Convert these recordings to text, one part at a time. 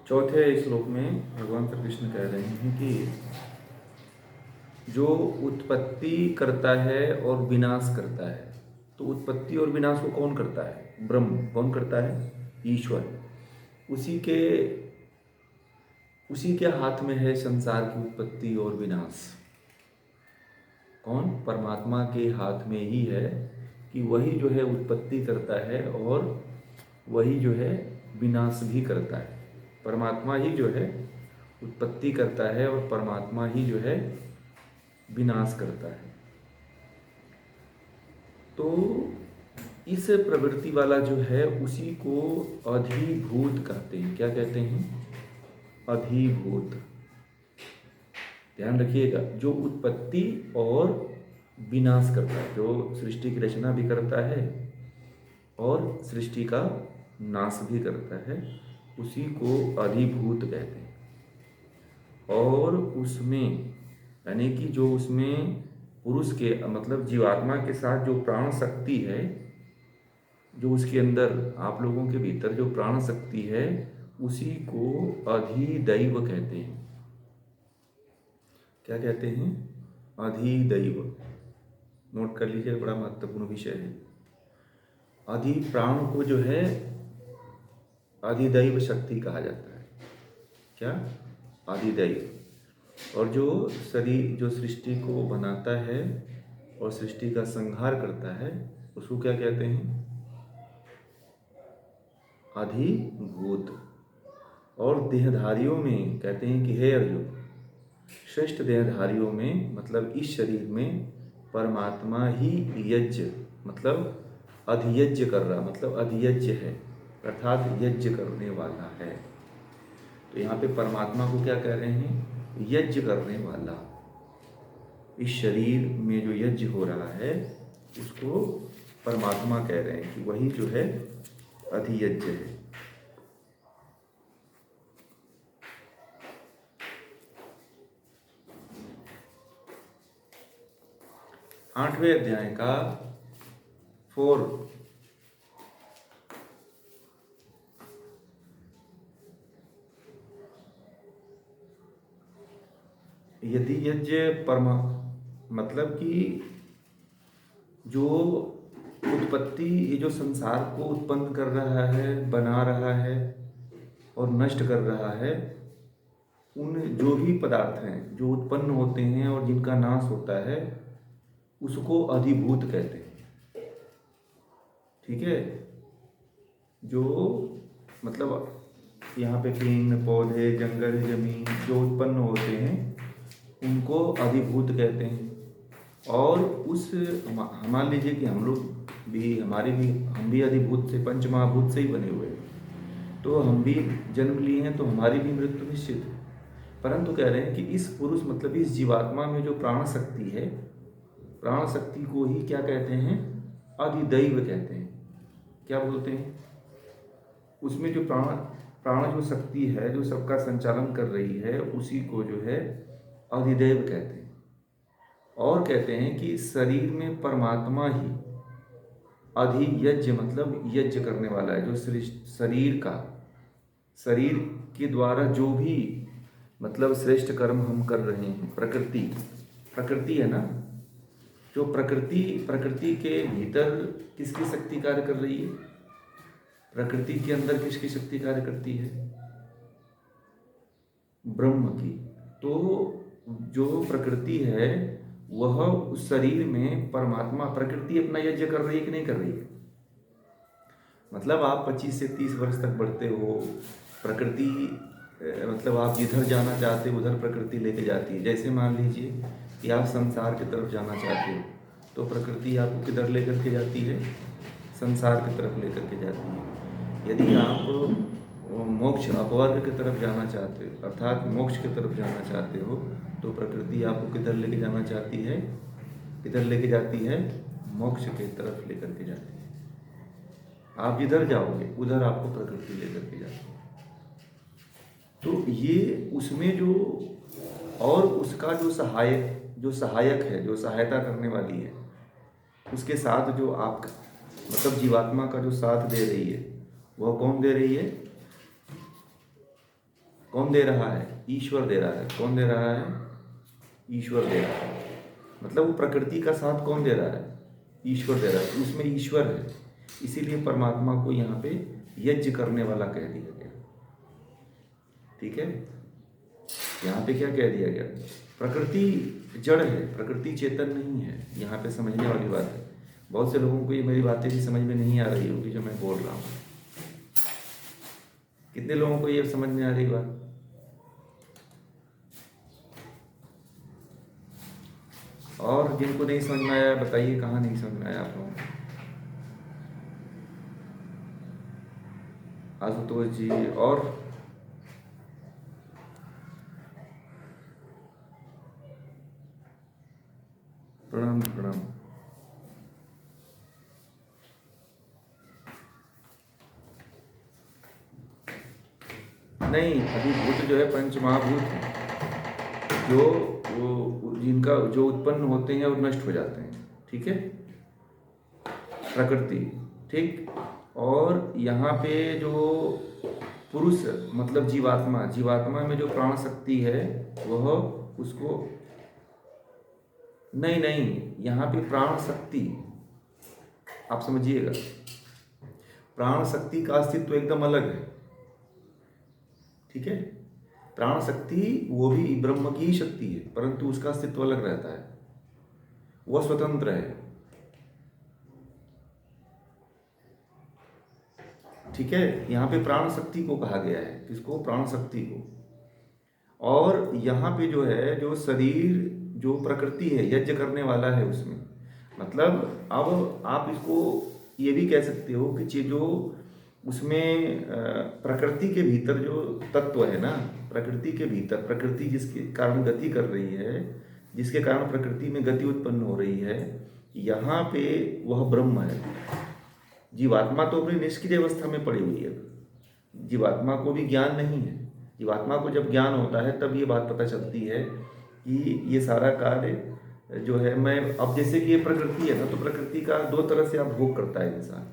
चौथे श्लोक में भगवान श्री कृष्ण कह रहे हैं कि जो उत्पत्ति करता है और विनाश करता है, तो उत्पत्ति और विनाश को कौन करता है? ब्रह्म। कौन करता है? ईश्वर। उसी के उसी के हाथ में है संसार की उत्पत्ति और विनाश। कौन? परमात्मा के हाथ में ही है कि वही जो है उत्पत्ति करता है और वही जो है विनाश भी करता है। परमात्मा ही जो है उत्पत्ति करता है और परमात्मा ही जो है विनाश करता है। तो इस प्रवृत्ति वाला जो है उसी को अधिभूत कहते हैं। क्या कहते हैं? अधिभूत। ध्यान रखिएगा, जो उत्पत्ति और विनाश करता है, जो सृष्टि की रचना भी करता है और सृष्टि का नाश भी करता है, उसी को अधिभूत कहते हैं। और उसमें यानी कि जो उसमें पुरुष के मतलब जीवात्मा के साथ जो प्राण शक्ति है, जो उसके अंदर आप लोगों के भीतर जो प्राण शक्ति है, उसी को अधिदैव कहते हैं। क्या कहते हैं? अधिदैव। नोट कर लीजिए, बड़ा महत्वपूर्ण विषय है। अधि प्राण को जो है अधिदैव शक्ति कहा जाता है। क्या? अधिदैव। और जो शरीर, जो सृष्टि को बनाता है और सृष्टि का संहार करता है, उसको क्या कहते हैं? अधिभूत। और देहधारियों में कहते हैं कि हे अर्जुन, श्रेष्ठ देहधारियों में मतलब इस शरीर में परमात्मा ही यज्ञ मतलब अधियज्ञ कर रहा, मतलब अधियज्ञ है, अर्थात यज्ञ करने वाला है। तो यहाँ पे परमात्मा को क्या कह रहे हैं? यज्ञ करने वाला। इस शरीर में जो यज्ञ हो रहा है उसको परमात्मा कह रहे हैं कि वही जो है अधियज्ञ है। आठवें अध्याय का 4 यदि यज्ञ परमा मतलब कि जो उत्पत्ति, ये जो संसार को उत्पन्न कर रहा है, बना रहा है और नष्ट कर रहा है, उन जो भी पदार्थ हैं जो उत्पन्न होते हैं और जिनका नाश होता है, उसको अधिभूत कहते हैं। ठीक है? जो मतलब यहाँ पे पेड़ पौधे, जंगल, जमीन जो उत्पन्न होते हैं उनको अधिभूत कहते हैं। और उस मान लीजिए कि हम लोग भी, हम भी अधिभूत से, पंच महाभूत से ही बने हुए हैं, तो हम भी जन्म लिए हैं, तो हमारी भी मृत्यु निश्चित है। परंतु कह रहे हैं कि इस पुरुष मतलब इस जीवात्मा में जो प्राण शक्ति है, प्राण शक्ति को ही क्या कहते हैं? अधिदैव कहते हैं। क्या बोलते हैं? उसमें जो प्राण जो शक्ति है, जो सबका संचालन कर रही है, उसी को जो है अधिदैव कहते हैं। और कहते हैं कि शरीर में परमात्मा ही अधियज्ञ मतलब यज्ञ करने वाला है। जो शरीर के द्वारा जो भी मतलब श्रेष्ठ कर्म हम कर रहे हैं, प्रकृति है ना, जो प्रकृति के भीतर किसकी शक्ति कार्य कर रही है? प्रकृति के अंदर किसकी शक्ति कार्य करती है? ब्रह्म की। तो जो प्रकृति है वह उस शरीर में परमात्मा, प्रकृति अपना यज्ञ कर रही है कि नहीं कर रही है? मतलब आप 25 से 30 वर्ष तक बढ़ते हो, प्रकृति मतलब आप जिधर जाना चाहते हो उधर प्रकृति लेके जाती है। जैसे मान लीजिए कि आप संसार की तरफ जाना चाहते हो, तो प्रकृति आपको किधर लेकर के जाती है? संसार की तरफ लेकर के जाती है। यदि आप मोक्ष अपवर्ग की तरफ जाना चाहते हो, अर्थात मोक्ष की तरफ जाना चाहते हो, तो प्रकृति आपको किधर लेके जाना चाहती है? किधर लेके जाती है? मोक्ष की तरफ लेकर के जाती है। आप जिधर जाओगे उधर आपको प्रकृति लेकर के जाती है। तो ये उसमें जो, और उसका जो सहायक है, जो सहायता करने वाली है, उसके साथ जो आप मतलब जीवात्मा का जो साथ दे रही है, वह कौन दे रही है? कौन दे रहा है? ईश्वर दे रहा है। कौन दे रहा है? ईश्वर दे रहा है। मतलब वो प्रकृति का साथ कौन दे रहा है? ईश्वर दे रहा है। उसमें ईश्वर है, इसीलिए परमात्मा को यहाँ पे यज्ञ करने वाला कह दिया गया। ठीक है, यहाँ पे क्या कह दिया गया? प्रकृति जड़ है, प्रकृति चेतन नहीं है। यहाँ पे समझने वाली बात है। बहुत से लोगों को ये मेरी बातें भी समझ में नहीं आ रही होगी जो मैं बोल रहा हूँ। कितने लोगों को ये समझ में आ रही बात? और जिनको नहीं समझ में आया बताइए, कहाँ नहीं समझ में आया आप लोगों को? आशुतोष जी और प्रणाम प्रणाम। नहीं, अभी भूत जो है पंच महाभूत हैं, जो जिनका जो उत्पन्न होते हैं और नष्ट हो जाते हैं। ठीक है, प्रकृति। ठीक, और यहाँ पे जो पुरुष मतलब जीवात्मा, जीवात्मा में जो प्राण शक्ति है वह उसको नहीं नहीं, यहाँ पे प्राण शक्ति आप समझिएगा, प्राण शक्ति का अस्तित्व एकदम अलग है। ठीक है, प्राण शक्ति वो भी ब्रह्म की ही शक्ति है, परंतु उसका अस्तित्व अलग रहता है, वह स्वतंत्र है। ठीक है, यहाँ पे प्राण शक्ति को कहा गया है। किसको? प्राण शक्ति को। और यहाँ पे जो है, जो शरीर, जो प्रकृति है, यज्ञ करने वाला है उसमें। मतलब अब आप इसको ये भी कह सकते हो कि जो उसमें प्रकृति के भीतर जो तत्व है ना, प्रकृति के भीतर, प्रकृति जिसके कारण गति कर रही है, जिसके कारण प्रकृति में गति उत्पन्न हो रही है, यहाँ पे वह ब्रह्म है। जीवात्मा तो अपनी निष्क्रिय अवस्था में पड़ी हुई है, जीवात्मा को भी ज्ञान नहीं है। जीवात्मा को जब ज्ञान होता है तब ये बात पता चलती है कि ये सारा कार्य जो है, मैं अब जैसे कि ये प्रकृति है ना, तो प्रकृति का दो तरह से आप भोग करता है इंसान।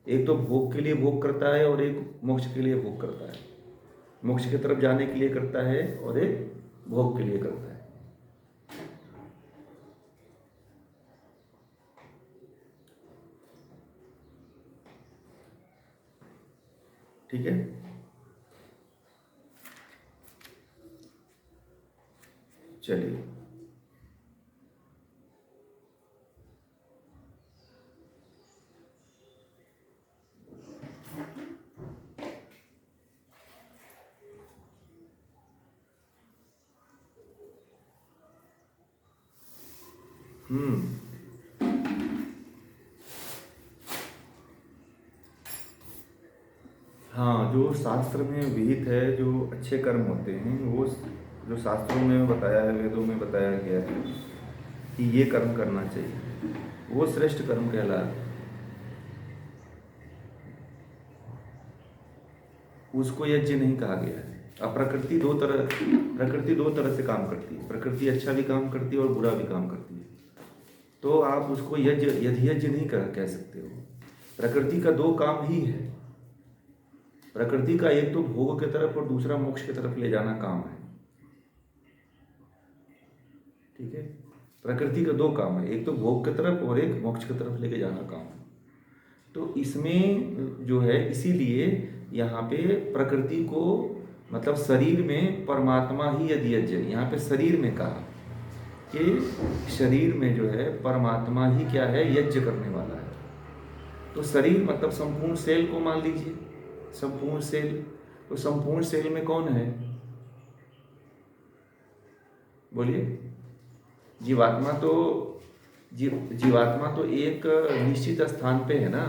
एक तो भोग के लिए भोग करता है और एक मोक्ष के लिए भोग करता है। मोक्ष की तरफ जाने के लिए करता है और एक भोग के लिए करता है। ठीक है, चलिए। हाँ, जो शास्त्र में विहित है, जो अच्छे कर्म होते हैं, वो जो शास्त्रों में बताया है, वेदों में बताया गया है कि ये कर्म करना चाहिए, वो श्रेष्ठ कर्म कहलाता है। उसको यज्ञ नहीं कहा गया है। अब प्रकृति दो तरह से काम करती है। प्रकृति अच्छा भी काम करती है और बुरा भी काम करती है। तो आप उसको यज्ञ नहीं कह सकते हो। प्रकृति का दो काम ही है। प्रकृति का एक तो भोग की तरफ और दूसरा मोक्ष की तरफ ले जाना काम है। ठीक है, प्रकृति का दो काम है, एक तो भोग की तरफ और एक मोक्ष की तरफ लेके जाना काम है। तो इसमें जो है, इसीलिए यहाँ पे प्रकृति को मतलब शरीर में परमात्मा ही यदि यज्ञ, यहाँ पे शरीर में कहा कि शरीर में जो है परमात्मा ही क्या है, यज्ञ करने वाला है। तो शरीर मतलब संपूर्ण सेल को मान लीजिए, संपूर्ण सेल। तो संपूर्ण सेल में कौन है? बोलिए। जीवात्मा तो जीवात्मा तो एक निश्चित स्थान पे है ना।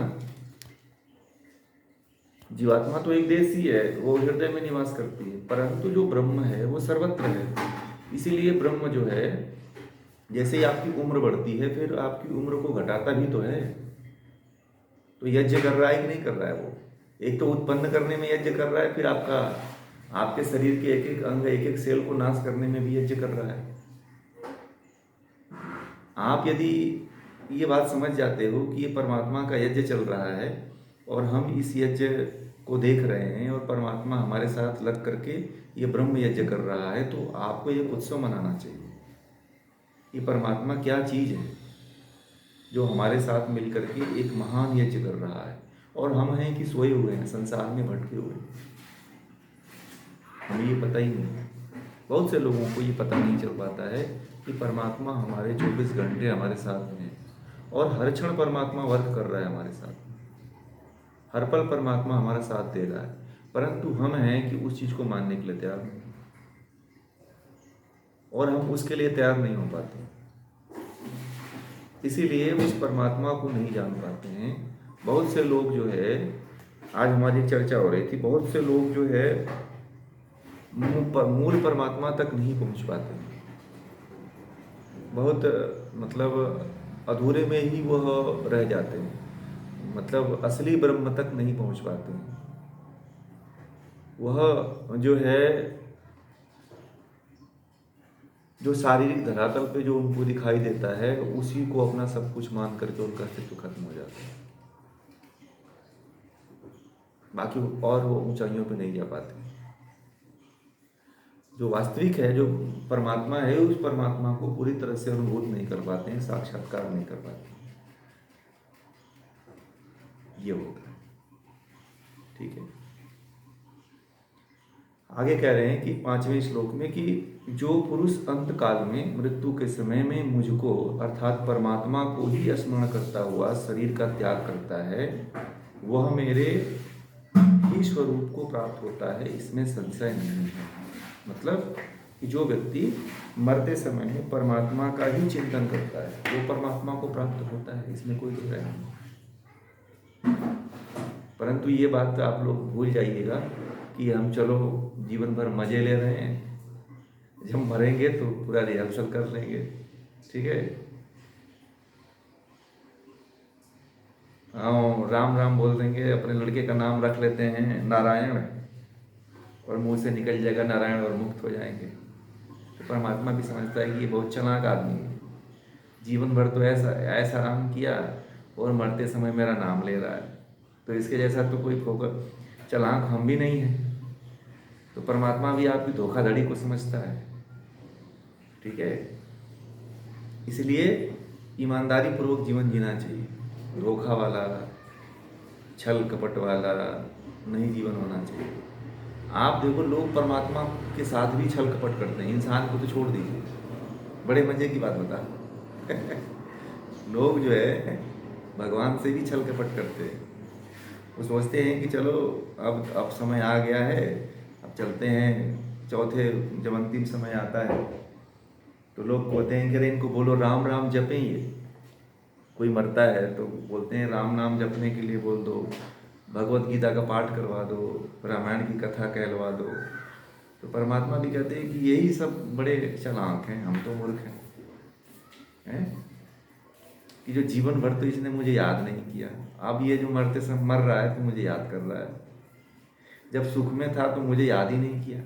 जीवात्मा तो एक देश ही है, वो हृदय में निवास करती है, परंतु जो ब्रह्म है वो सर्वत्र है। इसीलिए ब्रह्म जो है, जैसे ही आपकी उम्र बढ़ती है, फिर आपकी उम्र को घटाता भी तो है। तो यज्ञ कर रहा है कि नहीं कर रहा है? वो एक तो उत्पन्न करने में यज्ञ कर रहा है, फिर आपके शरीर के एक एक अंग, एक एक सेल को नाश करने में भी यज्ञ कर रहा है। आप यदि ये बात समझ जाते हो कि ये परमात्मा का यज्ञ चल रहा है और हम इस यज्ञ को देख रहे हैं और परमात्मा हमारे साथ लग करके ये ब्रह्म यज्ञ कर रहा है, तो आपको एक उत्सव मनाना चाहिए। ये परमात्मा क्या चीज़ है जो हमारे साथ मिल करके एक महान यज्ञ कर रहा है, और हम हैं कि सोए हुए हैं, संसार में भटके हुए हैं, हमें ये पता ही नहीं। बहुत से लोगों को ये पता नहीं चल पाता है कि परमात्मा हमारे 24 घंटे हमारे साथ में है, और हर क्षण परमात्मा वर्क कर रहा है हमारे साथ में, हर पल परमात्मा हमारा साथ दे रहा है, परंतु हम हैं कि उस चीज़ को मानने के लिए तैयार नहीं, और हम उसके लिए तैयार नहीं हो पाते, इसीलिए उस परमात्मा को नहीं जान पाते हैं। बहुत से लोग जो है, आज हमारी चर्चा हो रही थी, बहुत से लोग जो है मूल परमात्मा तक नहीं पहुंच पाते, बहुत मतलब अधूरे में ही वह रह जाते हैं, मतलब असली ब्रह्म तक नहीं पहुंच पाते हैं। वह जो है, जो शारीरिक धरातल पे जो उनको दिखाई देता है, उसी को अपना सब कुछ मान करके उनका अस्तित्व खत्म हो जाता है, बाकी और वो ऊंचाइयों पे नहीं जा पाते। जो वास्तविक है, जो परमात्मा है, उस परमात्मा को पूरी तरह से अनुभूत नहीं कर पाते हैं, साक्षात्कार नहीं कर पाते हैं, ये होता है। ठीक है, आगे कह रहे हैं कि 5वें श्लोक में कि जो पुरुष अंत काल में मृत्यु के समय में मुझको अर्थात परमात्मा को ही स्मरण करता हुआ शरीर का त्याग करता है, वह मेरे ही स्वरूप को प्राप्त होता है, इसमें संशय नहीं है। मतलब कि जो व्यक्ति मरते समय में परमात्मा का ही चिंतन करता है, वो परमात्मा को प्राप्त होता है, इसमें कोई दो राय नहीं। परंतु ये बात आप लोग भूल जाइएगा कि हम चलो जीवन भर मजे ले रहे हैं, जब मरेंगे तो पूरा रिहर्सल कर लेंगे। ठीक है, हाँ, राम राम बोल देंगे, अपने लड़के का नाम रख लेते हैं नारायण, और मुंह से निकल जाएगा नारायण और मुक्त हो जाएंगे। तो परमात्मा भी समझता है कि ये बहुत चालाक आदमी है, जीवन भर तो ऐसा ऐसा राम किया और मरते समय मेरा नाम ले रहा है, तो इसके जैसा तो कोई फोकस चालाक हम भी नहीं है। तो परमात्मा भी आपकी धोखाधड़ी को समझता है। ठीक है, इसलिए ईमानदारी पूर्वक जीवन जीना चाहिए, धोखा वाला, छल कपट वाला नहीं जीवन होना चाहिए। आप देखो, लोग परमात्मा के साथ भी छल कपट करते हैं, इंसान को तो छोड़ दीजिए। बड़े मजे की बात बता लोग जो है भगवान से भी छल कपट करते हैं। वो सोचते हैं कि चलो अब समय आ गया है, अब चलते हैं, चौथे जब अंतिम समय आता है तो लोग कहते हैं कि अरे इनको बोलो राम राम जपें। ये कोई मरता है तो बोलते हैं राम नाम जपने के लिए बोल दो, भगवत गीता का पाठ करवा दो, रामायण की कथा कहलवा दो। तो परमात्मा भी कहते हैं कि यही सब बड़े चालाक हैं, हम तो मूर्ख हैं, कि जो जीवन भर तो इसने मुझे याद नहीं किया, अब ये जो मरते समय मर रहा है तो मुझे याद कर रहा है, जब सुख में था तो मुझे याद ही नहीं किया,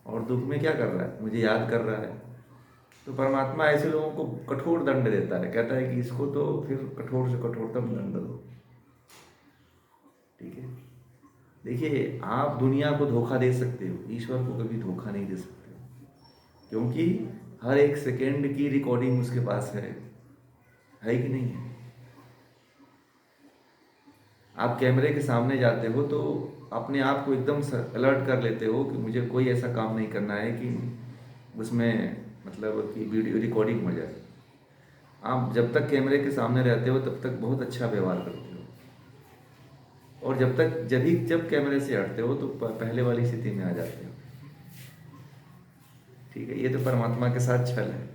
और दुख में क्या कर रहा है, मुझे याद कर रहा है। तो परमात्मा ऐसे लोगों को कठोर दंड देता है, कहता है कि इसको तो फिर कठोर से कठोरतम दंड दो। ठीक है, देखिए, आप दुनिया को धोखा दे सकते हो, ईश्वर को कभी धोखा नहीं दे सकते, क्योंकि हर एक सेकेंड की रिकॉर्डिंग उसके पास है कि नहीं है। आप कैमरे के सामने जाते हो तो अपने आप को एकदम अलर्ट कर लेते हो कि मुझे कोई ऐसा काम नहीं करना है कि उसमें मतलब कि वीडियो रिकॉर्डिंग हो जाए। आप जब तक कैमरे के सामने रहते हो तब तक बहुत अच्छा व्यवहार करते हो, और जब कैमरे से हटते हो तो पहले वाली स्थिति में आ जाते हो। ठीक है, ये तो परमात्मा के साथ छल है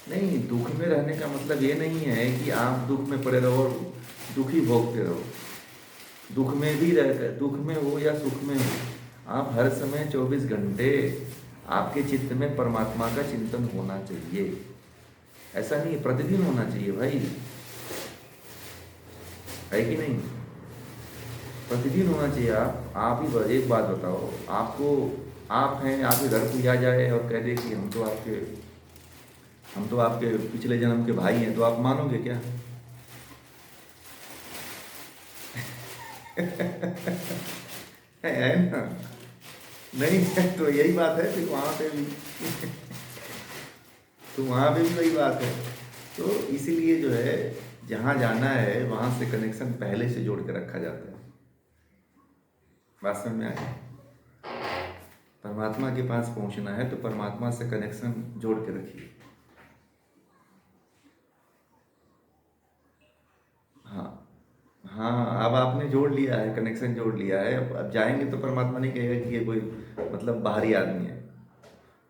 नहीं, दुख में रहने का मतलब ये नहीं है कि आप दुख में पड़े रहो और दुख ही भोगते रहो। दुख में भी रहकर, दुख में हो या सुख में हो, आप हर समय 24 घंटे आपके चित्त में परमात्मा का चिंतन होना चाहिए। ऐसा नहीं, प्रतिदिन होना चाहिए भाई, है कि नहीं? प्रतिदिन होना चाहिए। आप ही एक बात बताओ, आपको आप हैं, आपके घर कोई आ जाए और कह दे कि हम तो आपके पिछले जन्म के भाई हैं, तो आप मानोगे क्या? है ना? नहीं है तो यही बात है, फिर वहाँ पे भी तो वहाँ पे भी वही बात है। तो इसीलिए जो है, जहाँ जाना है वहाँ से कनेक्शन पहले से जोड़ के रखा जाता है। बात समझ में आ गई? परमात्मा के पास पहुँचना है तो परमात्मा से कनेक्शन जोड़ के रखिए। हाँ, हाँ, अब आपने जोड़ लिया है, कनेक्शन जोड़ लिया है। अब जाएंगे तो परमात्मा नहीं कहेगा कि ये कोई मतलब बाहरी आदमी है,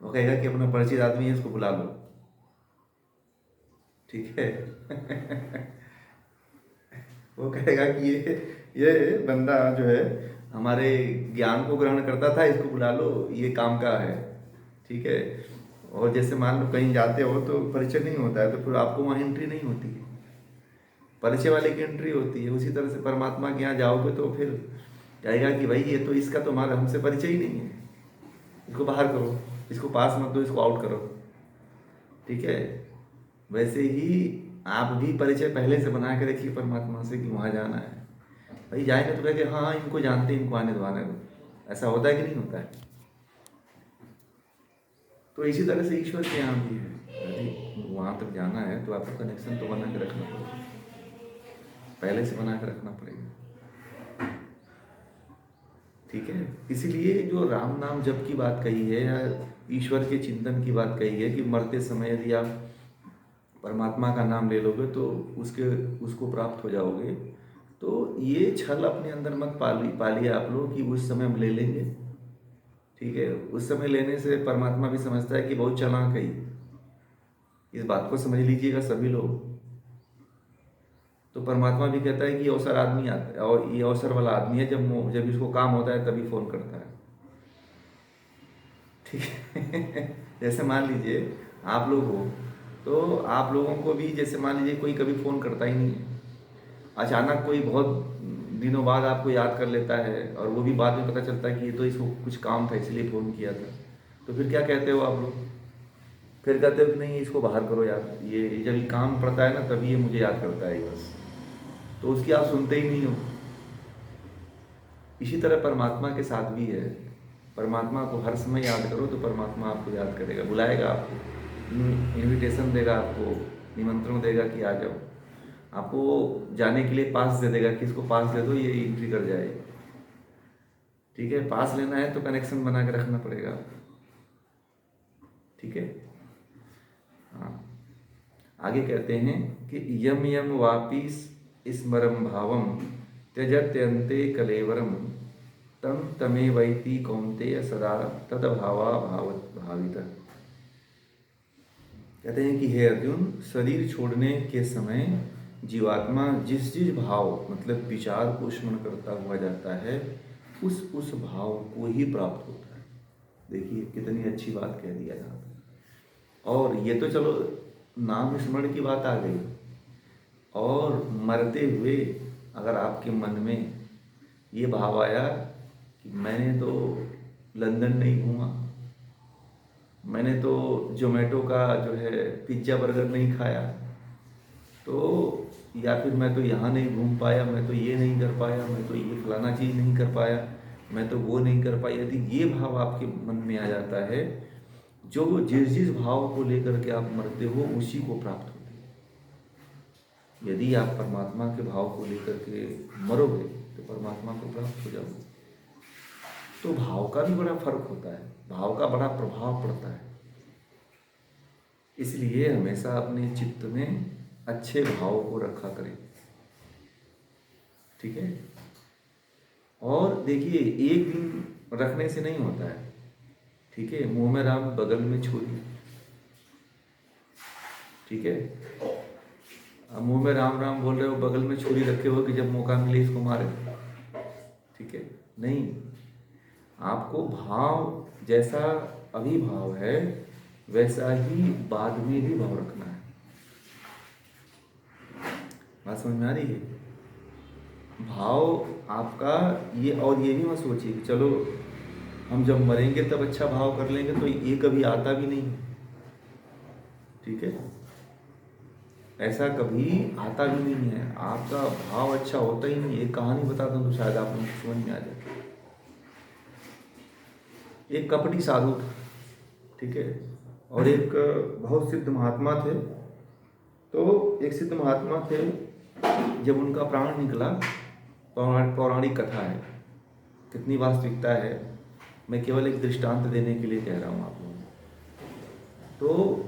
वो कहेगा कि अपना परिचित आदमी है, इसको बुला लो। ठीक है। वो कहेगा कि ये बंदा जो है हमारे ज्ञान को ग्रहण करता था, इसको बुला लो, ये काम का है। ठीक है। और जैसे मान लो कहीं जाते हो तो परिचय नहीं होता है, तो फिर आपको वहाँ एंट्री नहीं होती है, परिचय वाले की एंट्री होती है। उसी तरह से परमात्मा के यहाँ जाओगे तो फिर कहेगा कि भाई ये तो इसका तो हमारा हमसे परिचय ही नहीं है, इसको बाहर करो, इसको पास मत दो, इसको आउट करो। ठीक है। वैसे ही आप भी परिचय पहले से बना के रखिए परमात्मा से कि वहाँ जाना है। भाई जाएंगे तो कहेंगे हाँ इनको जानते हैं, इनको आने दो। ऐसा होता है कि नहीं होता है? तो इसी तरह से ईश्वर के यहाँ भी है, यदि वहाँ तक जाना है तो आपको कनेक्शन तो बना के रखना पड़ेगा, पहले से बना के रखना पड़ेगा। ठीक है। इसीलिए जो राम नाम जप की बात कही है या ईश्वर के चिंतन की बात कही है कि मरते समय यदि आप परमात्मा का नाम ले लोगे तो उसको प्राप्त हो जाओगे, तो ये छल अपने अंदर मत पालिए आप लोग कि उस समय हम ले लेंगे। ठीक है। उस समय लेने से परमात्मा भी समझता है कि बहुत चालाक है, इस बात को समझ लीजिएगा सभी लोग। तो परमात्मा भी कहता है कि ये अवसर आदमी आता है, और ये अवसर वाला आदमी है, जब इसको काम होता है तभी फोन करता है। ठीक है। जैसे मान लीजिए आप लोग हो, तो आप लोगों को भी जैसे मान लीजिए कोई कभी फ़ोन करता ही नहीं है, अचानक कोई बहुत दिनों बाद आपको याद कर लेता है, और वो भी बाद में पता चलता है कि ये तो इसको कुछ काम था इसलिए फ़ोन किया था, तो फिर क्या कहते हो आप लोग? फिर कहते हो कि नहीं इसको बाहर करो यार, ये जब ये काम पड़ता है ना तभी ये मुझे याद करता है बस। तो उसकी आप सुनते ही नहीं हो। इसी तरह परमात्मा के साथ भी है, परमात्मा को हर समय याद करो तो परमात्मा आपको याद करेगा, बुलाएगा आपको, इनविटेशन देगा आपको, निमंत्रण देगा कि आ जाओ, आपको जाने के लिए पास दे देगा कि इसको पास दे दो ये एंट्री कर जाए। ठीक है। पास लेना है तो कनेक्शन बना के रखना पड़ेगा। ठीक है। हाँ, आगे कहते हैं कि यम यम वापी स्मरम भावम त्यजत्यंते कलेवरम तम तमे वैति कौन्तेय सदा तदभावा भावित। कहते हैं कि हे अर्जुन, शरीर छोड़ने के समय जीवात्मा जिस जिस भाव मतलब विचार को स्मरण करता हुआ जाता है, उस भाव को ही प्राप्त होता है। देखिए कितनी अच्छी बात कह दिया यहाँ पे। और ये तो चलो नाम स्मरण की बात आ गई, और मरते हुए अगर आपके मन में ये भाव आया कि मैंने तो लंदन नहीं घूमा, मैंने तो जोमेटो का जो है पिज्ज़ा बर्गर नहीं खाया, तो या फिर मैं तो यहाँ नहीं घूम पाया, मैं तो ये नहीं कर पाया, मैं तो ये फलाना चीज़ नहीं कर पाया, मैं तो वो नहीं कर पाया, यदि ये भाव आपके मन में आ जाता है, जो जिस जिस भाव को लेकर के आप मरते हो उसी को प्राप्त होते हैं। यदि आप परमात्मा के भाव को लेकर के मरोगे तो परमात्मा को प्राप्त हो जाओगे। तो भाव का भी बड़ा फर्क होता है, भाव का बड़ा प्रभाव पड़ता है। इसलिए हमेशा अपने चित्त में अच्छे भाव को रखा करें। ठीक है। और देखिए एक दिन रखने से नहीं होता है। ठीक है। मुंह में राम बगल में छुरी। ठीक है। अब मुंह में राम राम बोल रहे हो, बगल में छुरी रखे हो कि जब मौका मिले इसको मारे। ठीक है। नहीं, आपको भाव जैसा अभी भाव है वैसा ही बाद में भी भाव रखना है। बात समझ में आ रही है? भाव आपका ये, और ये भी मत सोचिए कि चलो हम जब मरेंगे तब अच्छा भाव कर लेंगे, तो ये कभी आता भी नहीं है। ठीक है, ऐसा कभी आता भी नहीं है, आपका भाव अच्छा होता ही नहीं है। एक कहानी बताता हूँ तो शायद आप लोगों को समझ में आ जाए। एक कपटी साधु था, ठीक है, और एक बहुत सिद्ध महात्मा थे। तो एक सिद्ध महात्मा थे, जब उनका प्राण निकला, पौराणिक कथा है, कितनी वास्तविकता है, मैं केवल एक दृष्टांत देने के लिए कह रहा हूँ आप लोगों को। तो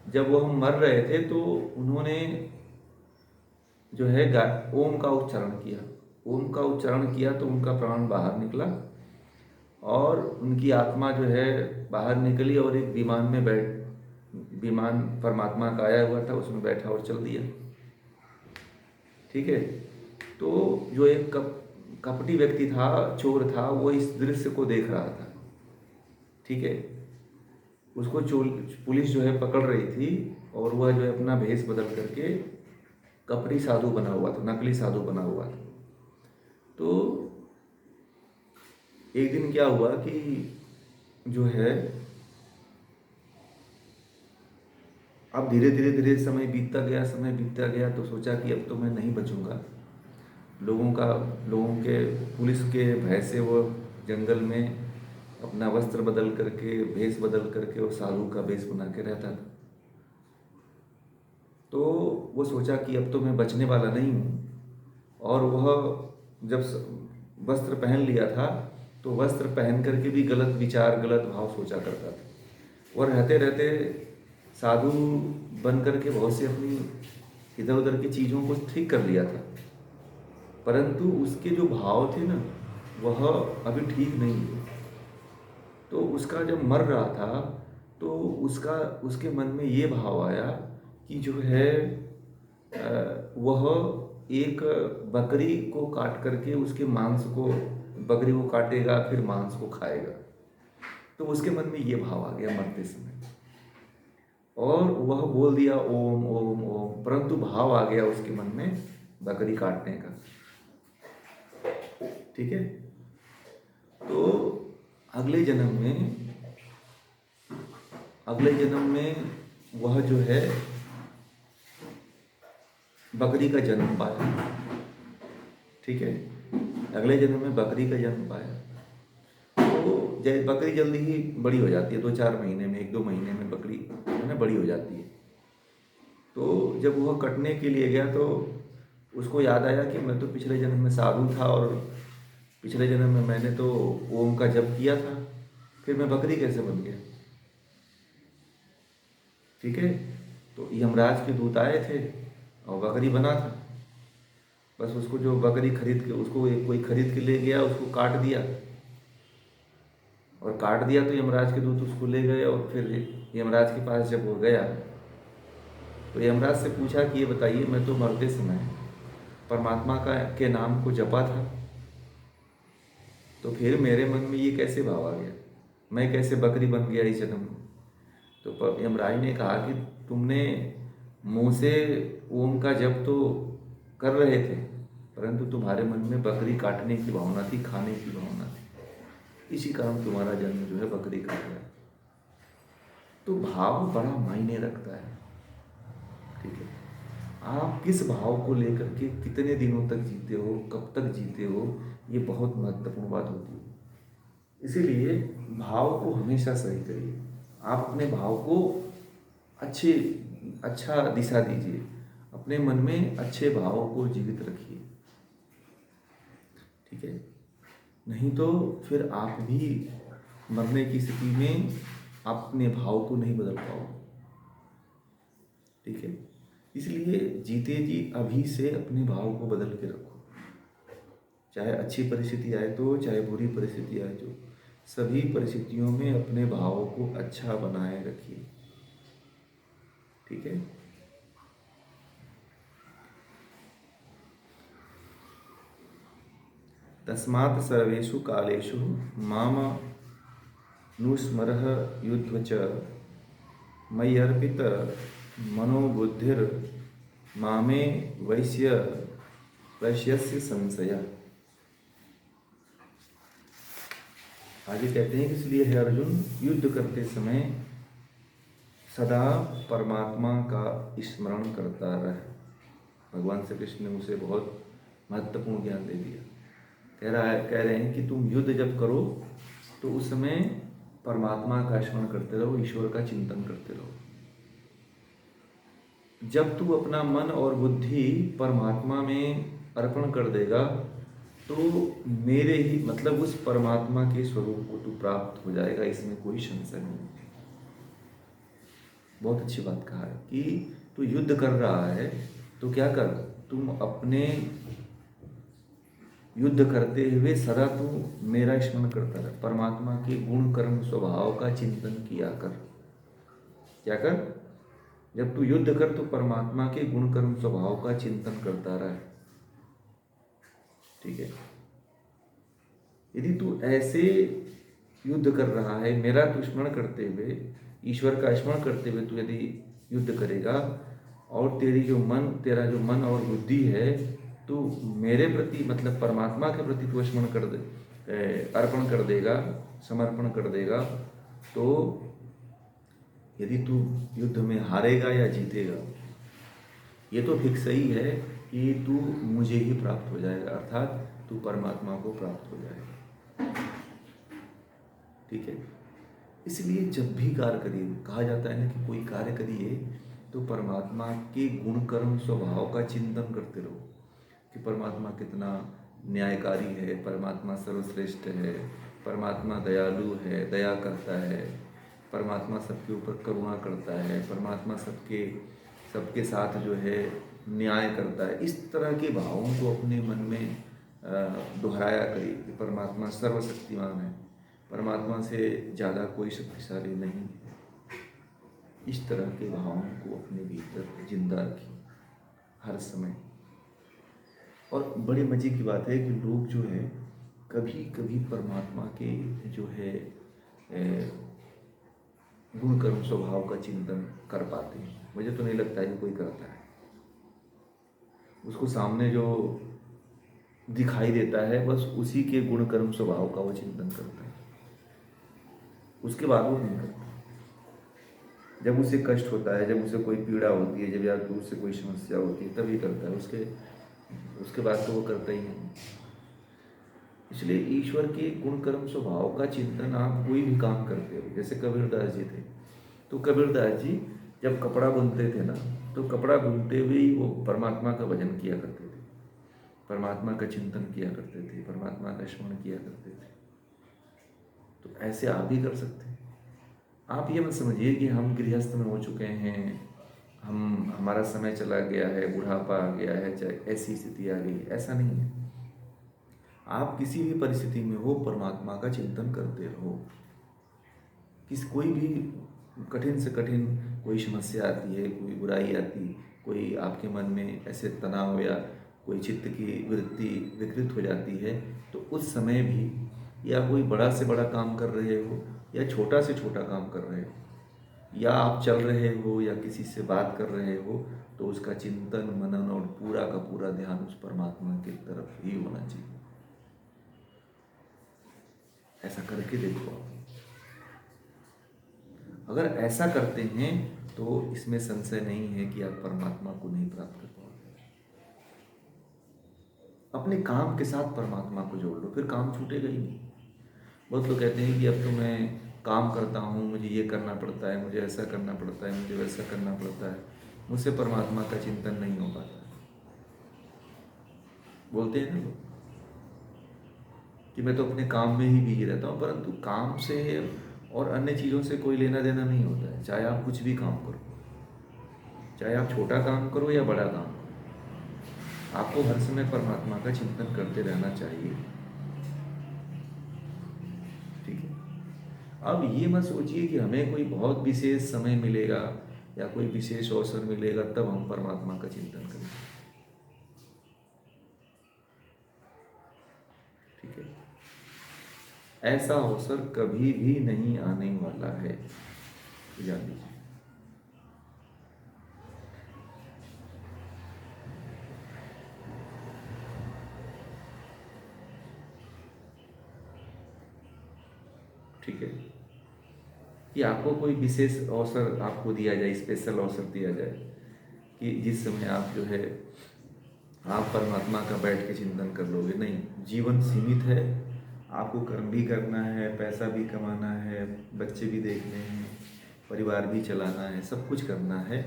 जब वो हम मर रहे थे तो उन्होंने जो है ओम का उच्चारण किया। ओम का उच्चारण किया तो उनका प्राण बाहर निकला और उनकी आत्मा जो है बाहर निकली और एक विमान परमात्मा का आया हुआ था, उसमें बैठा और चल दिया। ठीक है, तो जो एक कपटी व्यक्ति था, चोर था, वो इस दृश्य को देख रहा था। ठीक है, उसको पुलिस जो है पकड़ रही थी और वह जो है अपना भेष बदल करके कपटी साधु बना हुआ था, नकली साधु बना हुआ था। तो एक दिन क्या हुआ कि जो है अब धीरे धीरे समय बीतता गया तो सोचा कि अब तो मैं नहीं बचूंगा। लोगों के पुलिस के भय से वो जंगल में अपना वस्त्र बदल करके, भेष बदल करके वो साधु का भेष बना के रहता था। तो वो सोचा कि अब तो मैं बचने वाला नहीं हूँ। और वह जब वस्त्र पहन लिया था तो वस्त्र पहन करके भी गलत विचार, गलत भाव सोचा करता था। और रहते रहते साधु बन करके बहुत से अपनी इधर उधर की चीज़ों को ठीक कर लिया था, परंतु उसके जो भाव थे ना, वह अभी ठीक नहीं थे। तो उसका जब मर रहा था तो उसके मन में ये भाव आया कि जो है वह एक बकरी को काट करके उसके मांस को, बकरी को काटेगा फिर मांस को खाएगा। तो उसके मन में ये भाव आ गया मरते समय, और वह बोल दिया ओम ओम ओम, परंतु भाव आ गया उसके मन में बकरी काटने का। ठीक है, तो अगले जन्म में वह जो है बकरी का जन्म पाया। ठीक है, अगले जन्म में बकरी का जन्म पाया। तो बकरी जल्दी ही बड़ी हो जाती है, 2-4 महीने में, 1-2 महीने में बकरी है ना बड़ी हो जाती है। तो जब वह कटने के लिए गया तो उसको याद आया कि मैं तो पिछले जन्म में साधु था और पिछले जन्म में मैंने तो ओम का जप किया था, फिर मैं बकरी कैसे बन गया। ठीक है, तो यमराज के दूत आए थे और बकरी बना था। बस उसको जो बकरी खरीद के, उसको कोई खरीद के ले गया, उसको काट दिया, और काट दिया तो यमराज के दूत उसको ले गए। और फिर यमराज के पास जब वो गया तो यमराज से पूछा कि ये बताइए, मैं तो मरते समय परमात्मा के नाम को जपा था, तो फिर मेरे मन में ये कैसे भाव आ गया, मैं कैसे बकरी बन गया इस जन्म में। तो यमराज ने कहा कि तुमने मुंह से ओम का जप तो कर रहे थे, परंतु तुम्हारे मन में बकरी काटने की भावना थी, खाने की भावना थी, इसी कारण तुम्हारा जन्म जो है बकरी का हुआ है। तो भाव बड़ा मायने रखता है। ठीक है, आप किस भाव को लेकर के कितने दिनों तक जीते हो, कब तक जीते हो, ये बहुत महत्वपूर्ण बात होती है। इसीलिए भाव को हमेशा सही करिए, आप अपने भाव को अच्छा दिशा दीजिए, अपने मन में अच्छे भावों को जीवित रखिए। ठीक है, नहीं तो फिर आप भी मरने की स्थिति में अपने भाव को नहीं बदल पाओ। ठीक है, इसलिए जीते जी अभी से अपने भाव को बदल के रखो, चाहे अच्छी परिस्थिति आए तो, चाहे बुरी परिस्थिति आए तो, सभी परिस्थितियों में अपने भावों को अच्छा बनाए रखिए। ठीक है, तस्मात् सर्वेषु कालेषु माम नुस्मरः युध्य च मयि अर्पित मनोबुद्धिर मामे वैश्यस्य संशय। आगे कहते हैं कि इसलिए है अर्जुन, युद्ध करते समय सदा परमात्मा का स्मरण करता रहे। भगवान श्री कृष्ण ने उसे बहुत महत्वपूर्ण ज्ञान दे दिया। कह रहे हैं कि तुम युद्ध जब करो तो उस समय परमात्मा का स्मरण करते रहो, ईश्वर का चिंतन करते रहो। जब तू अपना मन और बुद्धि परमात्मा में अर्पण कर देगा तो मेरे ही मतलब उस परमात्मा के स्वरूप को तू प्राप्त हो जाएगा, इसमें कोई संशय नहीं। बहुत अच्छी बात कहा है कि तू युद्ध कर रहा है तो क्या कर, तुम अपने युद्ध करते हुए सदा तू मेरा स्मरण करता रहे, परमात्मा के गुण कर्म स्वभाव का चिंतन किया कर। क्या कर, जब तू युद्ध कर तो परमात्मा के गुण कर्म स्वभाव का चिंतन करता रहे। ठीक है, यदि तू ऐसे युद्ध कर रहा है, मेरा तू स्मरण करते हुए, ईश्वर का स्मरण करते हुए तू यदि युद्ध करेगा और तेरा जो मन और बुद्धि है तू मेरे प्रति मतलब परमात्मा के प्रति तू स्मरण कर दे, अर्पण कर देगा, समर्पण कर देगा, तो यदि तू युद्ध में हारेगा या जीतेगा ये तो फिक्स ही है कि तू मुझे ही प्राप्त हो जाएगा, अर्थात तू परमात्मा को प्राप्त हो जाएगा। ठीक है, इसलिए जब भी कार्य करिए, कहा जाता है ना कि कोई कार्य करिए तो परमात्मा के गुण कर्म स्वभाव का चिंतन करते रहो कि परमात्मा कितना न्यायकारी है, परमात्मा सर्वश्रेष्ठ है, परमात्मा दयालु है, दया करता है, परमात्मा सबके ऊपर करुणा करता है, परमात्मा सबके साथ जो है न्याय करता है। इस तरह के भावों को अपने मन में दोहराया करिए कि परमात्मा सर्वशक्तिमान है, परमात्मा से ज़्यादा कोई शक्तिशाली नहीं है। इस तरह के भावों को अपने भीतर जिंदा रखिए हर समय। और बड़े मज़े की बात है कि लोग जो है कभी कभी परमात्मा के जो है गुण कर्म स्वभाव का चिंतन कर पाते हैं। मुझे तो नहीं लगता है कि कोई करता है। उसको सामने जो दिखाई देता है बस उसी के गुण कर्म स्वभाव का वो चिंतन करता है, उसके बाद वो नहीं करता। जब उसे कष्ट होता है, जब उसे कोई पीड़ा होती है, जब या दूर से कोई समस्या होती है तभी करता है, उसके बाद तो वो करता ही नहीं। इसलिए ईश्वर के गुण कर्म स्वभाव का चिंतन आप कोई भी काम करते हो। जैसे कबीरदास जी थे, तो कबीरदास जी जब कपड़ा बुनते थे ना तो कपड़ा बुनते हुए ही वो परमात्मा का भजन किया करते थे, परमात्मा का चिंतन किया करते थे, परमात्मा का स्मरण किया करते थे। तो ऐसे आप भी कर सकते हैं। आप ये मत समझिए कि हम गृहस्थ में हो चुके हैं, हमारा समय चला गया है, बुढ़ापा आ गया है, चाहे ऐसी स्थिति आ गई, ऐसा नहीं है। आप किसी भी परिस्थिति में हो परमात्मा का चिंतन करते रहो। कोई भी कठिन से कठिन कोई समस्या आती है, कोई बुराई आती, कोई आपके मन में ऐसे तनाव या कोई चित्त की वृत्ति विकृत हो जाती है, तो उस समय भी या कोई बड़ा से बड़ा काम कर रहे हो या छोटा से छोटा काम कर रहे हो, या आप चल रहे हो या किसी से बात कर रहे हो, तो उसका चिंतन मनन और पूरा का पूरा ध्यान उस परमात्मा की तरफ ही होना चाहिए। ऐसा करके देखो आप। अगर ऐसा करते हैं तो इसमें संशय नहीं है कि आप परमात्मा को नहीं प्राप्त कर पाओगे। अपने काम के साथ परमात्मा को जोड़ लो, फिर काम छूटेगा ही नहीं। बहुत लोग कहते हैं कि अब तो मैं काम करता हूँ, मुझे ये करना पड़ता है, मुझे ऐसा करना पड़ता है, मुझे वैसा करना पड़ता है, मुझसे परमात्मा का चिंतन नहीं हो पाता। बोलते हैं ना लोग कि मैं तो अपने काम में ही बिजी रहता हूँ, परंतु काम से और अन्य चीज़ों से कोई लेना देना नहीं होता है। चाहे आप कुछ भी काम करो, चाहे आप छोटा काम करो या बड़ा काम करो, आपको हर समय परमात्मा का चिंतन करते रहना चाहिए। ठीक है, अब ये मत सोचिए कि हमें कोई बहुत विशेष समय मिलेगा या कोई विशेष अवसर मिलेगा तब हम परमात्मा का चिंतन करेंगे। ठीक है, ऐसा अवसर कभी भी नहीं आने वाला है, जान लीजिए। ठीक है, कि आपको कोई विशेष अवसर आपको दिया जाए, स्पेशल अवसर दिया जाए कि जिस समय आप जो है आप परमात्मा का बैठ के चिंतन कर लोगे। नहीं, जीवन सीमित है, आपको कर्म भी करना है, पैसा भी कमाना है, बच्चे भी देखने हैं, परिवार भी चलाना है, सब कुछ करना है,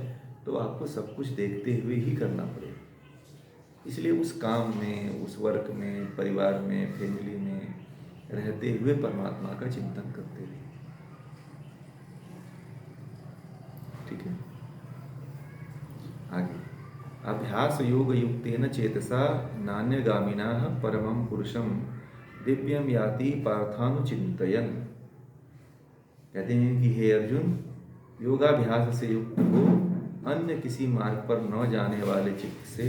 तो आपको सब कुछ देखते हुए ही करना पड़ेगा। इसलिए उस काम में, उस वर्क में, परिवार में, फैमिली में रहते हुए परमात्मा का चिंतन करते रहिए। ठीक है, आगे अभ्यास योग युक्तेन चेतसा नान्यगामिना परमं पुरुषम दिव्यम याति पार्थानुचिंतयन्। कहते हैं कि हे अर्जुन, योगाभ्यास से युक्त हो अन्य किसी मार्ग पर न जाने वाले चित्त से